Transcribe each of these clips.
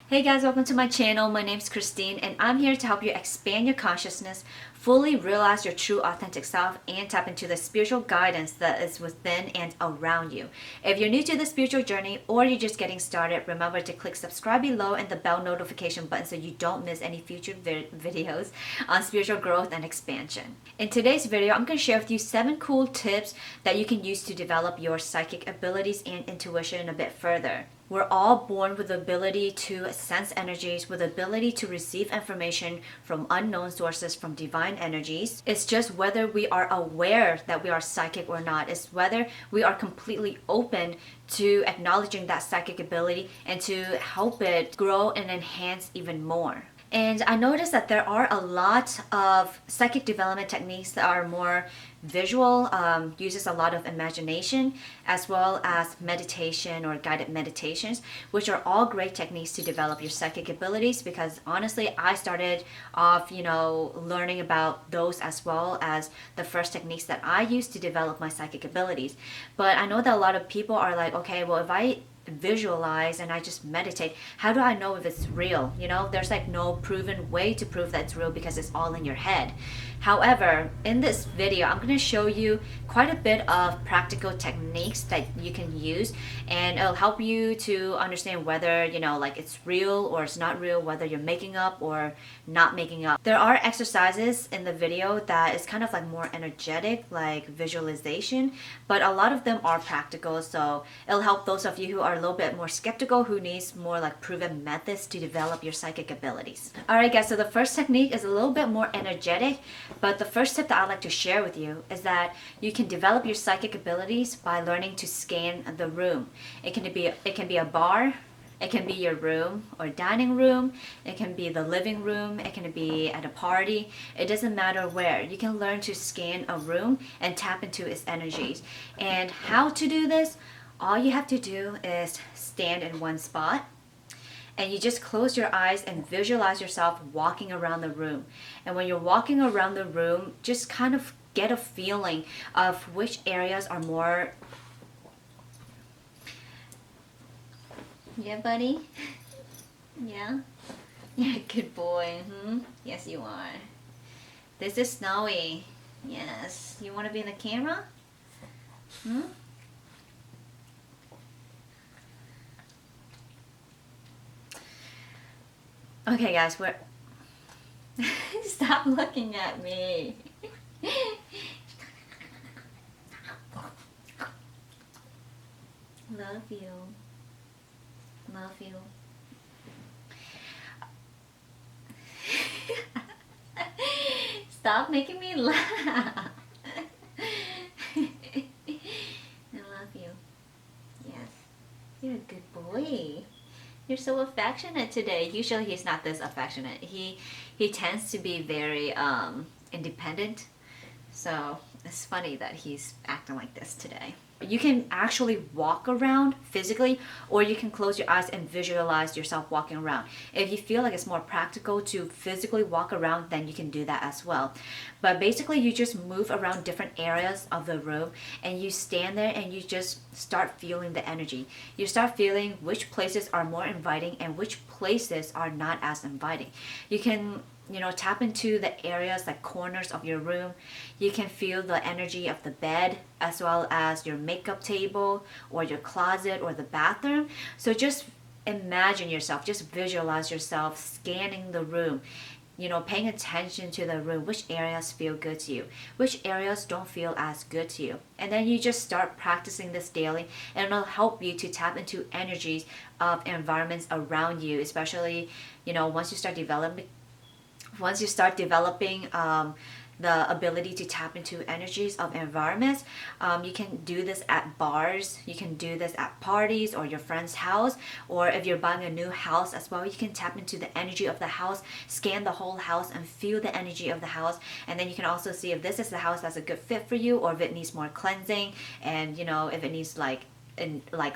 Hey guys, welcome to my channel. My name is Christine and I'm here to help you expand your consciousness, fully realize your true authentic self, and tap into the spiritual guidance that is within and around you. If you're new to the spiritual journey or you're just getting started, remember to click subscribe below and the bell notification button so you don't miss any future videos on spiritual growth and expansion. In today's video, I'm going to share with you 7 cool tips that you can use to develop your psychic abilities and intuition a bit further. We're all born with the ability to sense energies, with the ability to receive information from unknown sources, from divine energies. It's just whether we are aware that we are psychic or not. It's whether we are completely open to acknowledging that psychic ability and to help it grow and enhance even more. And I noticed that there are a lot of psychic development techniques that are more visual, uses a lot of imagination, as well as meditation or guided meditations, which are all great techniques to develop your psychic abilities. Because honestly, I started off, learning about those as well as the first techniques that I used to develop my psychic abilities. But I know that a lot of people are like, okay, well, if I visualize and I just meditate, how do I know if it's real? There's like no proven way to prove that it's real because it's all in your head. However, in this video, I'm going to show you quite a bit of practical techniques that you can use, and it'll help you to understand whether, it's real or it's not real, whether you're making up or not making up. There are exercises in the video that is kind of like more energetic, like visualization, but a lot of them are practical, so it'll help those of you who are a little bit more skeptical, who needs more like proven methods to develop your psychic abilities. Alright guys, so the first technique is a little bit more energetic, but the first tip that I'd like to share with you is that you can develop your psychic abilities by learning to scan the room. It can be a bar, it can be your room or dining room, it can be the living room, it can be at a party. It doesn't matter where. You can learn to scan a room and tap into its energies. And how to do this? All you have to do is stand in one spot, and you just close your eyes and visualize yourself walking around the room. And when you're walking around the room, just kind of get a feeling of which areas are more... Yeah, buddy? Yeah? Yeah, good boy. Yes, you are. This is Snowy. Yes. You want to be in the camera? Okay guys, we're... Stop looking at me. Love you. Love you. Stop making me laugh. I love you. Yes. You're a good boy. You're so affectionate today. Usually he's not this affectionate. He tends to be very independent. So it's funny that he's acting like this today. You can actually walk around physically, or you can close your eyes and visualize yourself walking around. If you feel like it's more practical to physically walk around, then you can do that as well. But basically you just move around different areas of the room and you stand there and you just start feeling the energy. You start feeling which places are more inviting and which places are not as inviting. You can tap into the areas like corners of your room. You can feel the energy of the bed as well as your makeup table or your closet or the bathroom. So just imagine yourself, just visualize yourself scanning the room, paying attention to the room, which areas feel good to you, which areas don't feel as good to you. And then you just start practicing this daily, and it'll help you to tap into energies of environments around you, especially, once you start developing the ability to tap into energies of environments. You can do this at bars, you can do this at parties or your friend's house, or if you're buying a new house as well, you can tap into the energy of the house, scan the whole house and feel the energy of the house. And then you can also see if this is the house that's a good fit for you, or if it needs more cleansing, and if it needs like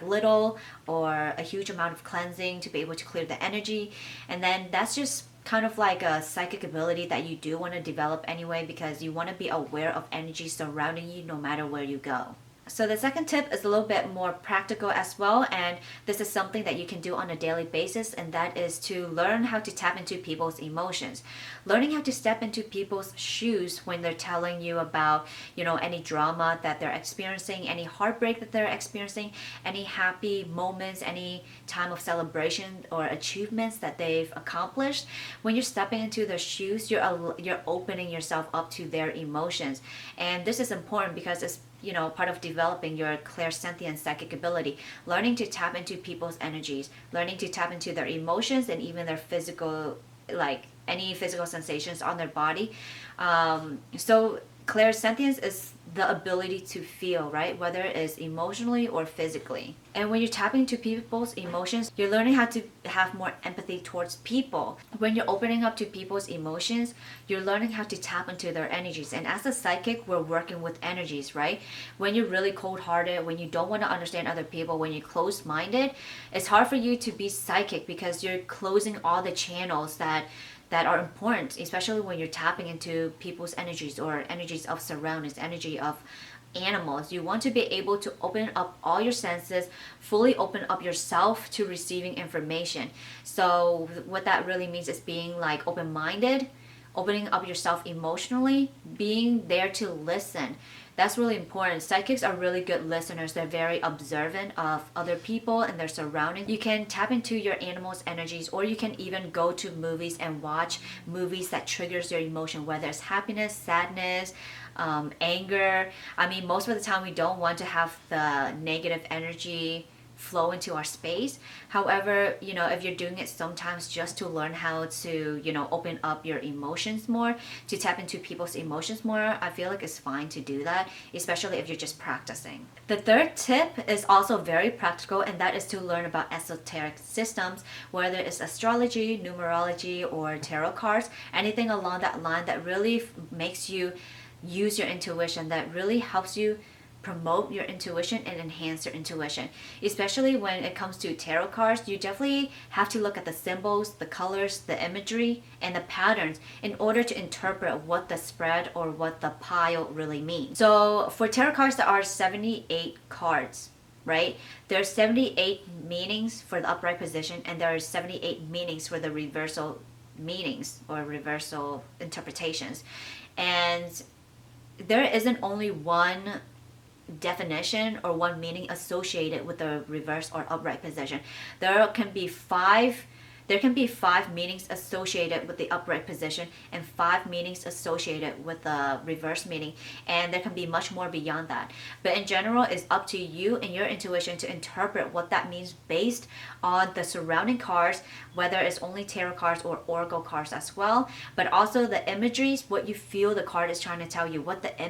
little or a huge amount of cleansing to be able to clear the energy. And then that's just kind of like a psychic ability that you do want to develop anyway, because you want to be aware of energy surrounding you no matter where you go. So the second tip is a little bit more practical as well, and this is something that you can do on a daily basis, and that is to learn how to tap into people's emotions. Learning how to step into people's shoes when they're telling you about, any drama that they're experiencing, any heartbreak that they're experiencing, any happy moments, any time of celebration or achievements that they've accomplished. When you're stepping into their shoes, you're opening yourself up to their emotions. And this is important because it's part of developing your clairsentient psychic ability, learning to tap into people's energies, learning to tap into their emotions and even their physical, like any physical sensations on their body. So clairsentience is the ability to feel, right? Whether it's emotionally or physically. And when you're tapping into people's emotions, you're learning how to have more empathy towards people. When you're opening up to people's emotions, you're learning how to tap into their energies. And as a psychic, we're working with energies, right? When you're really cold-hearted, when you don't want to understand other people, when you're closed-minded, it's hard for you to be psychic because you're closing all the channels that are important, especially when you're tapping into people's energies or energies of surroundings, energy of animals. You want to be able to open up all your senses, fully open up yourself to receiving information. So what that really means is being like open-minded, opening up yourself emotionally, being there to listen. That's really important. Psychics are really good listeners. They're very observant of other people and their surroundings. You can tap into your animal's energies, or you can even go to movies and watch movies that triggers your emotion, whether it's happiness, sadness, anger. I mean, most of the time we don't want to have the negative energy flow into our space. However, if you're doing it sometimes just to learn how to, open up your emotions more, to tap into people's emotions more, I feel like it's fine to do that, especially if you're just practicing. The third tip is also very practical, and that is to learn about esoteric systems, whether it's astrology, numerology, or tarot cards, anything along that line that really makes you use your intuition, that really helps you promote your intuition and enhance your intuition. Especially when it comes to tarot cards, you definitely have to look at the symbols, the colors, the imagery, and the patterns in order to interpret what the spread or what the pile really means. So for tarot cards, there are 78 cards, right? There's 78 meanings for the upright position, and there are 78 meanings for the reversal meanings or reversal interpretations. And there isn't only one definition or one meaning associated with the reverse or upright position. There can be five meanings associated with the upright position and 5 meanings associated with the reverse meaning, and there can be much more beyond that. But in general, it's up to you and your intuition to interpret what that means based on the surrounding cards, whether it's only tarot cards or oracle cards as well, but also the imageries, what you feel the card is trying to tell you, what the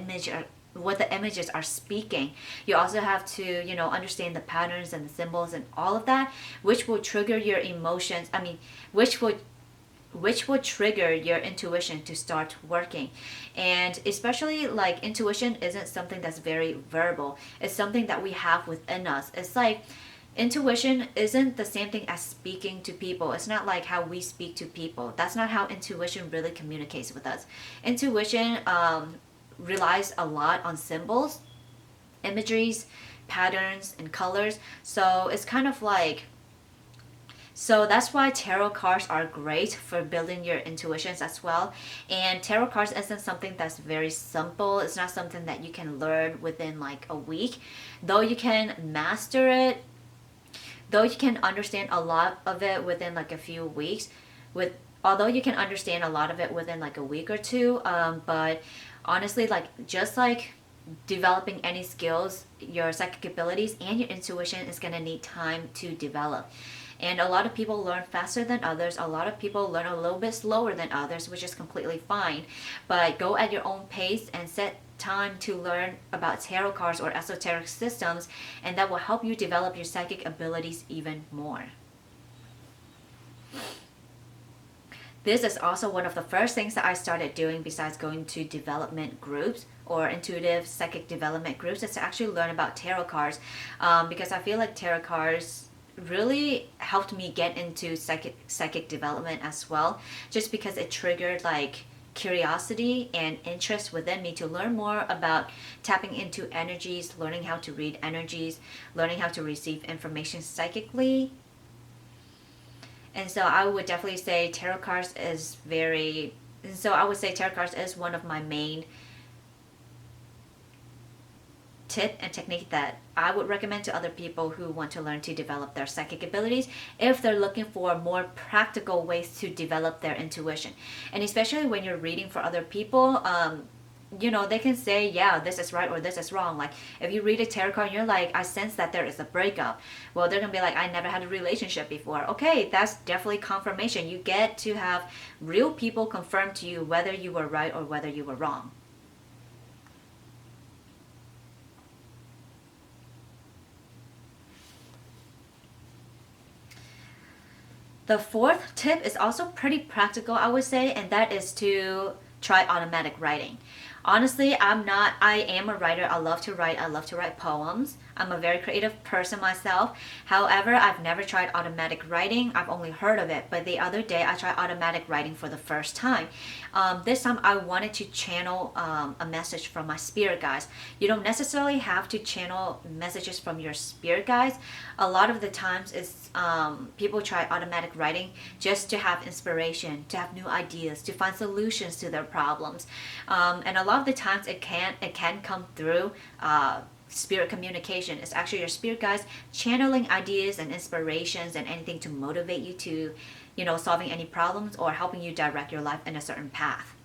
images are speaking. You also have to, understand the patterns and the symbols and all of that, which will trigger your emotions. Which will trigger your intuition to start working. And especially like intuition isn't something that's very verbal. It's something that we have within us. It's like intuition isn't the same thing as speaking to people. It's not like how we speak to people. That's not how intuition really communicates with us. Intuition relies a lot on symbols, imageries, patterns, and colors. So it's kind of like, so that's why tarot cards are great for building your intuitions as well. And tarot cards isn't something that's very simple. It's not something that you can learn within like a week. Though you can master it, though you can understand a lot of it within like a few weeks, although you can understand a lot of it within like a week or two, but honestly, just like developing any skills, your psychic abilities and your intuition is going to need time to develop. And a lot of people learn faster than others. A lot of people learn a little bit slower than others, which is completely fine. But go at your own pace and set time to learn about tarot cards or esoteric systems, and that will help you develop your psychic abilities even more. This is also one of the first things that I started doing besides going to development groups or intuitive psychic development groups, is to actually learn about tarot cards, because I feel like tarot cards really helped me get into psychic development as well, just because it triggered like curiosity and interest within me to learn more about tapping into energies, learning how to read energies, learning how to receive information psychically. And so I would definitely say tarot cards is very, and so I would say tarot cards is one of my main tip and technique that I would recommend to other people who want to learn to develop their psychic abilities if they're looking for more practical ways to develop their intuition. And especially when you're reading for other people, they can say, yeah, this is right or this is wrong. Like if you read a tarot card and you're like, I sense that there is a breakup. Well, they're going to be like, I never had a relationship before. Okay, that's definitely confirmation. You get to have real people confirm to you whether you were right or whether you were wrong. The fourth tip is also pretty practical, I would say, and that is to try automatic writing. Honestly, I am a writer. I love to write. I love to write poems. I'm a very creative person myself. However, I've never tried automatic writing. I've only heard of it. But the other day, I tried automatic writing for the first time. This time, I wanted to channel a message from my spirit guides. You don't necessarily have to channel messages from your spirit guides. A lot of the times, people try automatic writing just to have inspiration, to have new ideas, to find solutions to their problems. And a lot of the times, it can come through spirit communication. It's actually your spirit guides channeling ideas and inspirations and anything to motivate you to, solving any problems or helping you direct your life in a certain path.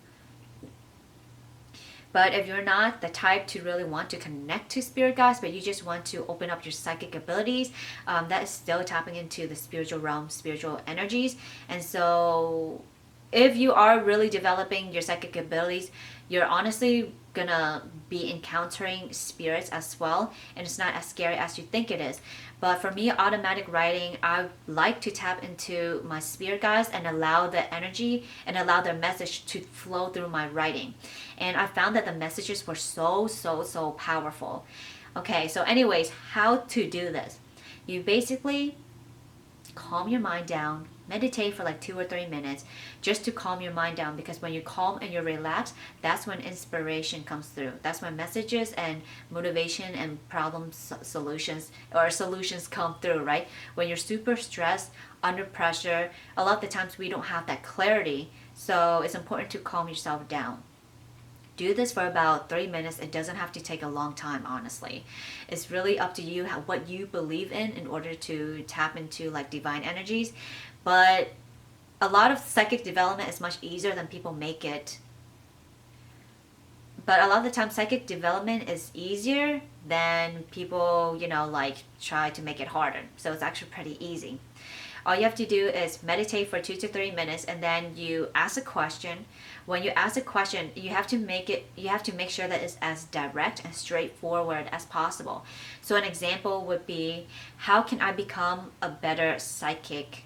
But if you're not the type to really want to connect to spirit guides, but you just want to open up your psychic abilities, that is still tapping into the spiritual realm, spiritual energies. And so if you are really developing your psychic abilities, you're honestly gonna be encountering spirits as well, and it's not as scary as you think it is. But for me, automatic writing, I like to tap into my spirit guides and allow the energy and allow their message to flow through my writing. And I found that the messages were so powerful. Okay, so anyways, how to do this? You basically calm your mind down, meditate for like 2 or 3 minutes just to calm your mind down, because when you calm and you relax, that's when inspiration comes through. That's when messages and motivation and solutions come through, right? When you're super stressed, under pressure, a lot of the times we don't have that clarity. So it's important to calm yourself down. Do this for about 3 minutes. It doesn't have to take a long time, honestly. It's really up to you what you believe in order to tap into like divine energies. But a lot of psychic development is much easier than people make it. But a lot of the time, psychic development is easier than people, try to make it harder. So it's actually pretty easy. All you have to do is meditate for 2 to 3 minutes, and then you ask a question. When you ask a question, you have to make sure that it's as direct and straightforward as possible. So an example would be, how can I become a better psychic?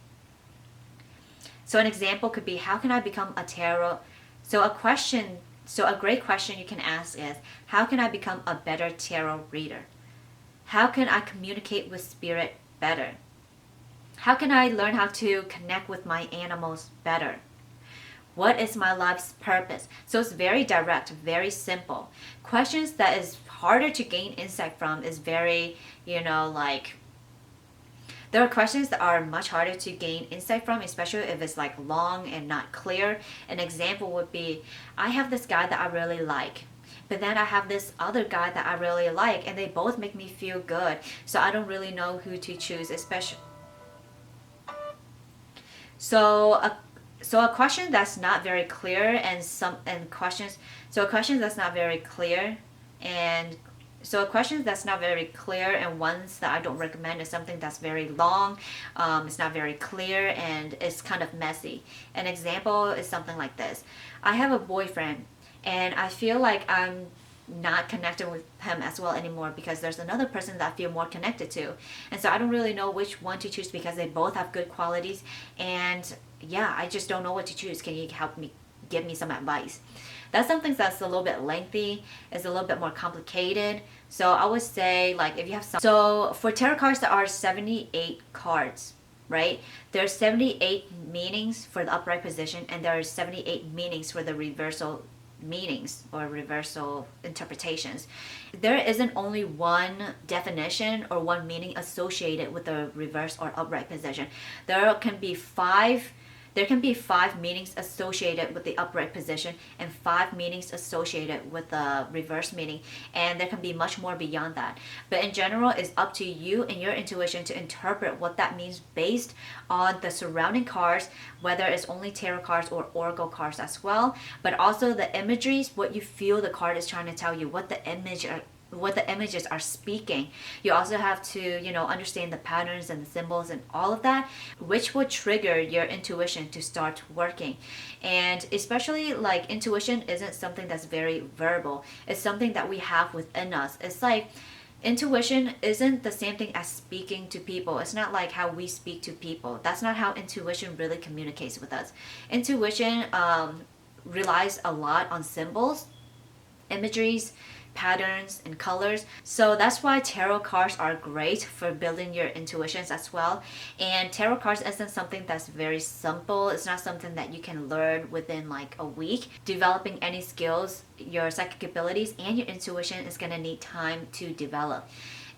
So an example could be, how can I become a tarot? So a great question you can ask is, how can I become a better tarot reader? How can I communicate with spirit better? How can I learn how to connect with my animals better? What is my life's purpose? So it's very direct, very simple. Questions that is harder to gain insight from is very, there are questions that are much harder to gain insight from, especially if it's like long and not clear. An example would be, I have this guy that I really like, but then I have this other guy that I really like, and they both make me feel good. So I don't really know who to choose, especially. So a question that's not very clear and a question that's not very clear and ones that I don't recommend is something that's very long, it's not very clear, and it's kind of messy. An example is something like this. I have a boyfriend, and I feel like I'm not connected with him as well anymore because there's another person that I feel more connected to. And so I don't really know which one to choose because they both have good qualities. And yeah, I just don't know what to choose. Can you help me, give me some advice? That's something that's a little bit lengthy, it's a little bit more complicated. So I would say, like, if you have some. So for tarot cards, there are 78 cards, right? There are 78 meanings for the upright position, and there are 78 meanings for the reversal meanings or reversal interpretations. There isn't only one definition or one meaning associated with the reverse or upright position. There can be five meanings associated with the upright position and five meanings associated with the reverse meaning, and there can be much more beyond that. But in general, it's up to you and your intuition to interpret what that means based on the surrounding cards, whether it's only tarot cards or oracle cards as well, but also the imageries, what you feel the card is trying to tell you, what the images are speaking. You also have to, understand the patterns and the symbols and all of that, which will trigger your intuition to start working. And especially like intuition isn't something that's very verbal. It's something that we have within us. It's like intuition isn't the same thing as speaking to people. It's not like how we speak to people. That's not how intuition really communicates with us. Intuition relies a lot on symbols, imageries, patterns, and colors. So that's why tarot cards are great for building your intuitions as well. And tarot cards isn't something that's very simple. It's not something that you can learn within like a week. Developing any skills, your psychic abilities, and your intuition is going to need time to develop.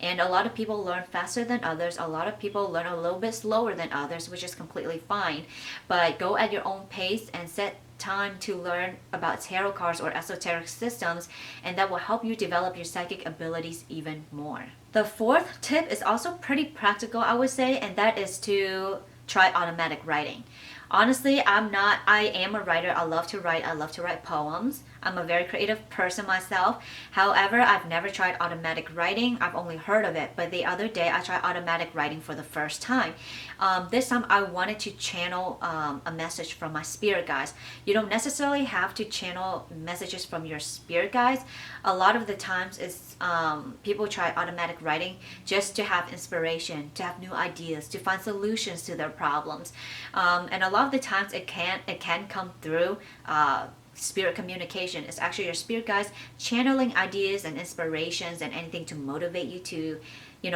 And a lot of people learn faster than others. A lot of people learn a little bit slower than others, which is completely fine. But go at your own pace and set time to learn about tarot cards or esoteric systems, and that will help you develop your psychic abilities even more. The fourth tip is also pretty practical, I would say, and that is to try automatic writing. Honestly, I am a writer. I love to write. I love to write poems. I'm a very creative person myself. However, I've never tried automatic writing. I've only heard of it. But the other day, I tried automatic writing for the first time. This time, I wanted to channel a message from my spirit guides. You don't necessarily have to channel messages from your spirit guides. A lot of the times, people try automatic writing just to have inspiration, to have new ideas, to find solutions to their problems. And a lot of the times, it can come through spirit communication. It's actually your spirit guides channeling ideas and inspirations and anything to motivate you to,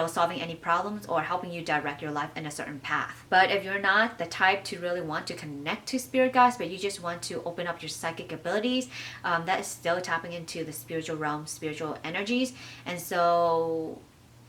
solving any problems or helping you direct your life in a certain path. But if you're not the type to really want to connect to spirit guides, but you just want to open up your psychic abilities, that is still tapping into the spiritual realm, spiritual energies. And so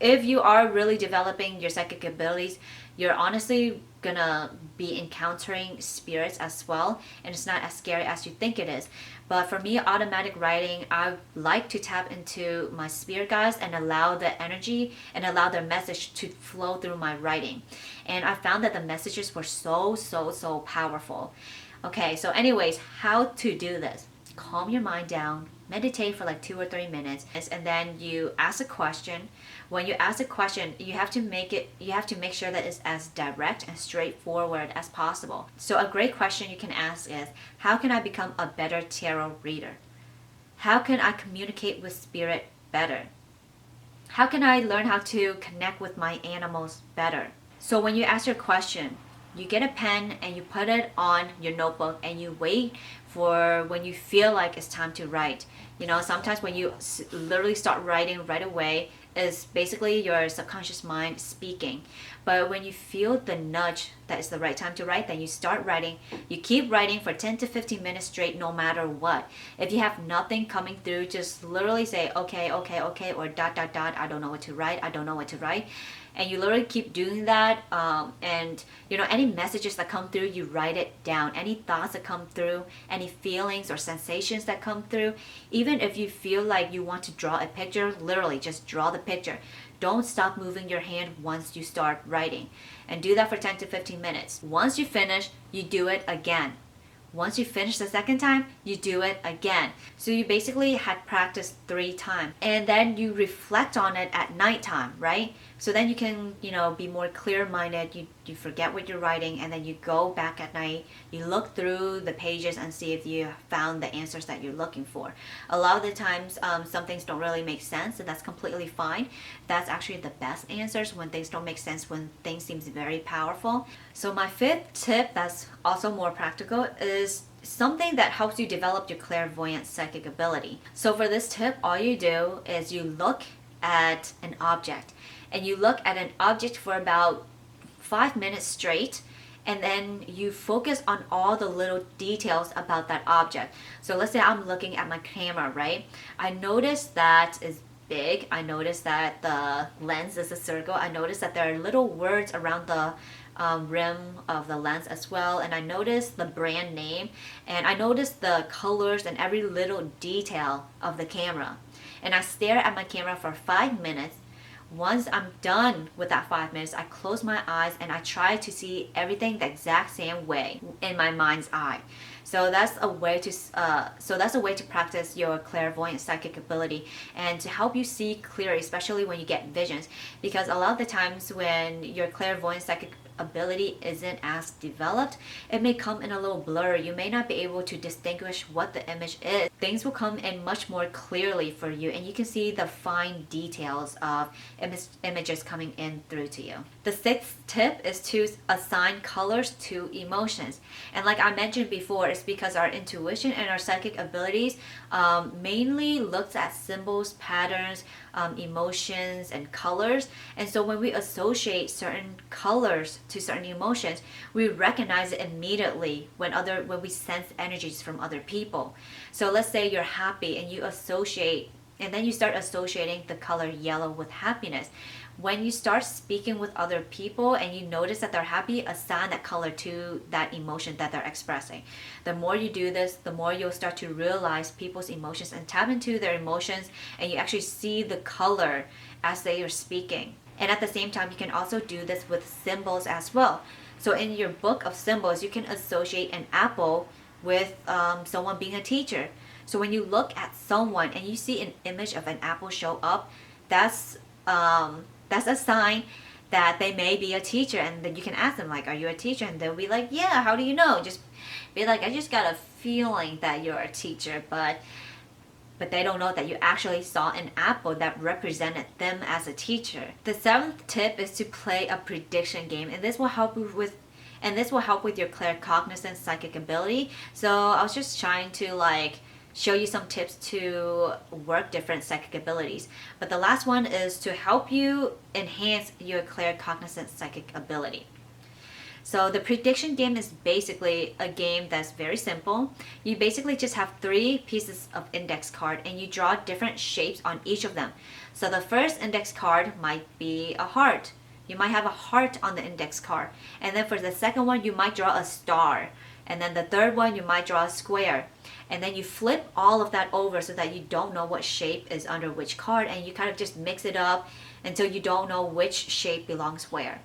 if you are really developing your psychic abilities, you're honestly gonna be encountering spirits as well, and it's not as scary as you think it is. But for me, automatic writing, I like to tap into my spirit guides and allow the energy and allow their message to flow through my writing. And I found that the messages were so powerful. Okay, so anyways, how to do this? Calm your mind down, meditate for like 2 or 3 minutes, and then you ask a question. When you ask a question, you have to make sure that it's as direct and straightforward as possible. So a great question you can ask is, how can I become a better tarot reader? How can I communicate with spirit better? How can I learn how to connect with my animals better? So when you ask your question, you get a pen and you put it on your notebook and you wait for when you feel like it's time to write. Sometimes when you literally start writing right away, is basically your subconscious mind speaking. But when you feel the nudge that it's the right time to write, then you start writing. You keep writing for 10 to 15 minutes straight, no matter what. If you have nothing coming through, just literally say, okay, or ... I don't know what to write. And you literally keep doing that. And any messages that come through, you write it down. Any thoughts that come through, any feelings or sensations that come through, even if you feel like you want to draw a picture, literally just draw the picture. Don't stop moving your hand once you start writing. And do that for 10 to 15 minutes. Once you finish, you do it again. Once you finish the second time, you do it again. So you basically had practiced 3 times. And then you reflect on it at nighttime, right? So then you can, be more clear-minded. You forget what you're writing, and then you go back at night. You look through the pages and see if you found the answers that you're looking for. A lot of the times, some things don't really make sense, and that's completely fine. That's actually the best answers, when things don't make sense, when things seem very powerful. So my 5th tip, that's also more practical, is something that helps you develop your clairvoyant psychic ability. So for this tip, all you do is you look at an object. And you look at an object for about 5 minutes straight, and then you focus on all the little details about that object. So let's say I'm looking at my camera, right? I notice that it's big. I notice that the lens is a circle. I notice that there are little words around the rim of the lens as well, and I notice the brand name, and I notice the colors and every little detail of the camera. And I stare at my camera for 5 minutes. Once I'm done with that 5 minutes, I close my eyes and I try to see everything the exact same way in my mind's eye. So that's a way to practice your clairvoyant psychic ability and to help you see clearly, especially when you get visions. Because a lot of the times when your clairvoyant psychic ability isn't as developed, it may come in a little blur. You may not be able to distinguish what the image is. Things will come in much more clearly for you, and you can see the fine details of images coming in through to you. The sixth tip is to assign colors to emotions. And like I mentioned before, it's because our intuition and our psychic abilities mainly looks at symbols, patterns, emotions, and colors. And so when we associate certain colors to certain emotions, we recognize it immediately when we sense energies from other people. So let's say you're happy and then you start associating the color yellow with happiness. When you start speaking with other people and you notice that they're happy, assign that color to that emotion that they're expressing. The more you do this, the more you'll start to realize people's emotions and tap into their emotions, and you actually see the color as they are speaking. And at the same time, you can also do this with symbols as well. So in your book of symbols, you can associate an apple with someone being a teacher. So when you look at someone and you see an image of an apple show up, that's a sign that they may be a teacher. And then you can ask them, like, are you a teacher? And they'll be like, yeah, how do you know? Just be like, I just got a feeling that you're a teacher, but they don't know that you actually saw an apple that represented them as a teacher. The seventh tip is to play a prediction game, and this will help with your claircognizance psychic ability. So I was just trying to show you some tips to work different psychic abilities. But the last one is to help you enhance your claircognizance psychic ability. So the prediction game is basically a game that's very simple. You basically just have 3 pieces of index card and you draw different shapes on each of them. So the first index card might be a heart. You might have a heart on the index card. And then for the second one, you might draw a star. And then the third one, you might draw a square. And then you flip all of that over so that you don't know what shape is under which card, and you kind of just mix it up until you don't know which shape belongs where.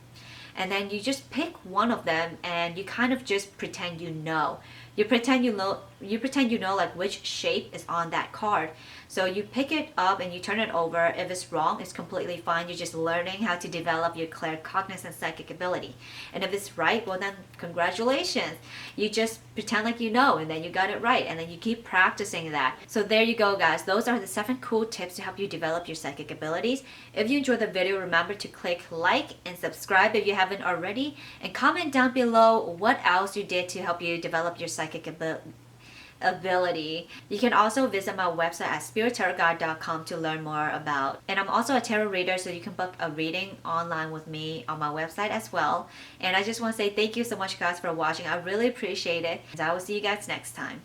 And then you just pick one of them and you kind of just pretend you know. You pretend you know like which shape is on that card. So you pick it up and you turn it over. If it's wrong, it's completely fine. You're just learning how to develop your claircognizance psychic ability. And if it's right, well then congratulations. You just pretend like you know, and then you got it right, and then you keep practicing that. So there you go, guys. Those are the 7 cool tips to help you develop your psychic abilities. If you enjoyed the video, remember to click like and subscribe if you haven't already, and comment down below what else you did to help you develop your psychic ability. You can also visit my website at spirittarotguide.com to learn more about. And I'm also a tarot reader, so you can book a reading online with me on my website as well. And I just want to say thank you so much, guys, for watching. I really appreciate it. And I will see you guys next time.